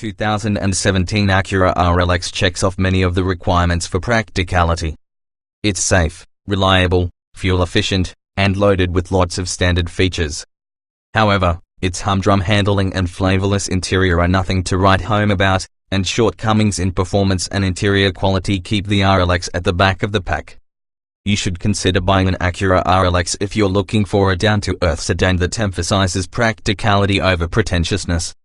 2017 Acura RLX checks off many of the requirements for practicality. It's safe, reliable, fuel-efficient, and loaded with lots of standard features. However, its humdrum handling and flavorless interior are nothing to write home about, and shortcomings in performance and interior quality keep the RLX at the back of the pack. You should consider buying an Acura RLX if you're looking for a down-to-earth sedan that emphasizes practicality over pretentiousness.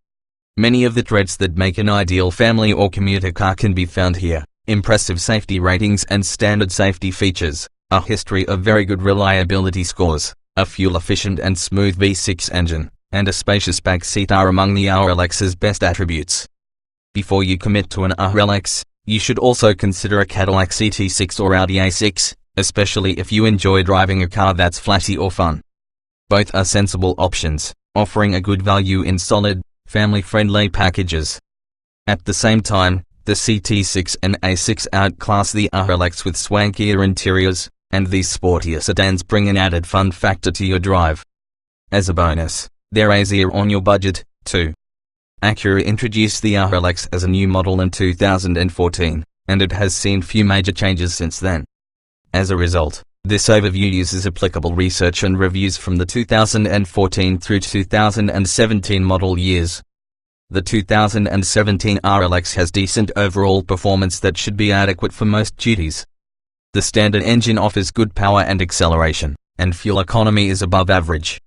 Many of the traits that make an ideal family or commuter car can be found here: impressive safety ratings and standard safety features, a history of very good reliability scores, a fuel-efficient and smooth V6 engine, and a spacious back seat are among the RLX's best attributes. Before you commit to an RLX, you should also consider a Cadillac CT6 or Audi A6, especially if you enjoy driving a car that's flashy or fun. Both are sensible options, offering a good value in solid, family-friendly packages. At the same time, the CT6 and A6 outclass the RLX with swankier interiors, and these sportier sedans bring an added fun factor to your drive. As a bonus, they're easier on your budget, too. Acura introduced the RLX as a new model in 2014, and it has seen few major changes since then. As a result, this overview uses applicable research and reviews from the 2014 through 2017 model years. The 2017 RLX has decent overall performance that should be adequate for most duties. The standard engine offers good power and acceleration, and fuel economy is above average.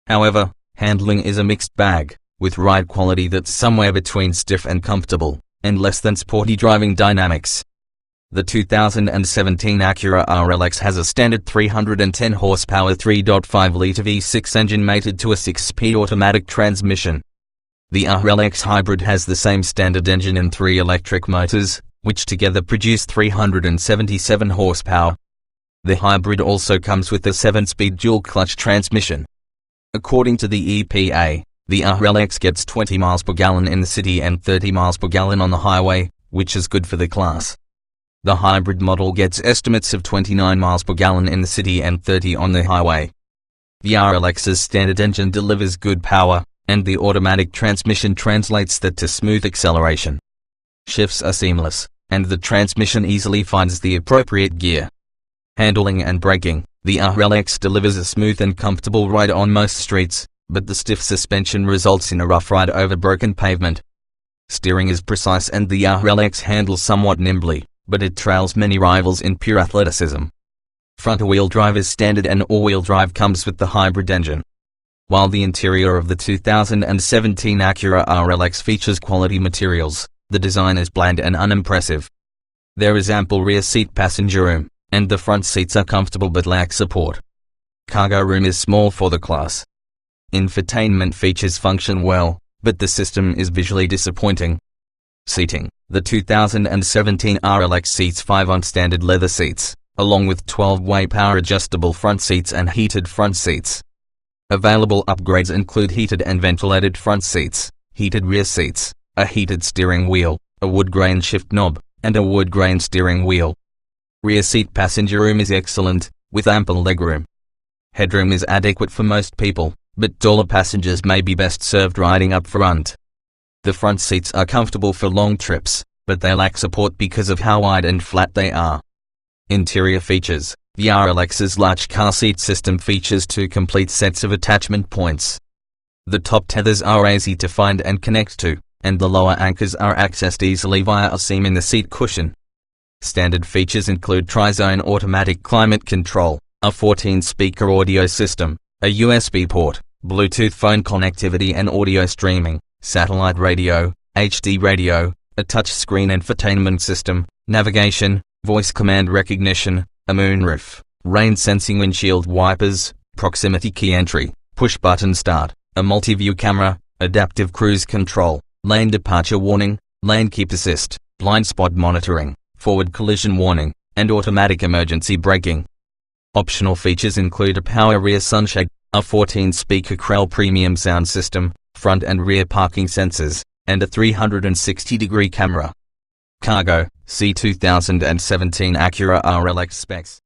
However, handling is a mixed bag, with ride quality that's somewhere between stiff and comfortable, and less than sporty driving dynamics. The 2017 Acura RLX has a standard 310 horsepower 3.5-litre V6 engine mated to a 6-speed automatic transmission. The RLX Hybrid has the same standard engine and 3 electric motors, which together produce 377 horsepower. The Hybrid also comes with a 7-speed dual-clutch transmission. According to the EPA, the RLX gets 20 miles per gallon in the city and 30 miles per gallon on the highway, which is good for the class. The hybrid model gets estimates of 29 miles per gallon in the city and 30 on the highway. The RLX's standard engine delivers good power, and the automatic transmission translates that to smooth acceleration. Shifts are seamless, and the transmission easily finds the appropriate gear. Handling and braking: the RLX delivers a smooth and comfortable ride on most streets, but the stiff suspension results in a rough ride over broken pavement. Steering is precise and the RLX handles somewhat nimbly, but it trails many rivals in pure athleticism. Front-wheel drive is standard and all-wheel drive comes with the hybrid engine. While the interior of the 2017 Acura RLX features quality materials, the design is bland and unimpressive. There is ample rear seat passenger room, and the front seats are comfortable but lack support. Cargo room is small for the class. Infotainment features function well, but the system is visually disappointing. Seating: the 2017 RLX seats 5 on standard leather seats, along with 12-way power-adjustable front seats and heated front seats. Available upgrades include heated and ventilated front seats, heated rear seats, a heated steering wheel, a wood grain shift knob, and a wood grain steering wheel. Rear seat passenger room is excellent, with ample legroom. Headroom is adequate for most people, but taller passengers may be best served riding up front. The front seats are comfortable for long trips, but they lack support because of how wide and flat they are. Interior features: the RLX's large car seat system features 2 complete sets of attachment points. The top tethers are easy to find and connect to, and the lower anchors are accessed easily via a seam in the seat cushion. Standard features include tri-zone automatic climate control, a 14-speaker audio system, a USB port, Bluetooth phone connectivity and audio streaming, satellite radio, HD radio, a touchscreen infotainment system, navigation, voice command recognition, a moonroof, rain-sensing windshield wipers, proximity key entry, push-button start, a multi-view camera, adaptive cruise control, lane departure warning, lane keep assist, blind spot monitoring, forward collision warning, and automatic emergency braking. Optional features include a power rear sunshade, a 14-speaker Krell premium sound system, front and rear parking sensors, and a 360-degree camera. Cargo: C 2017 Acura RLX specs.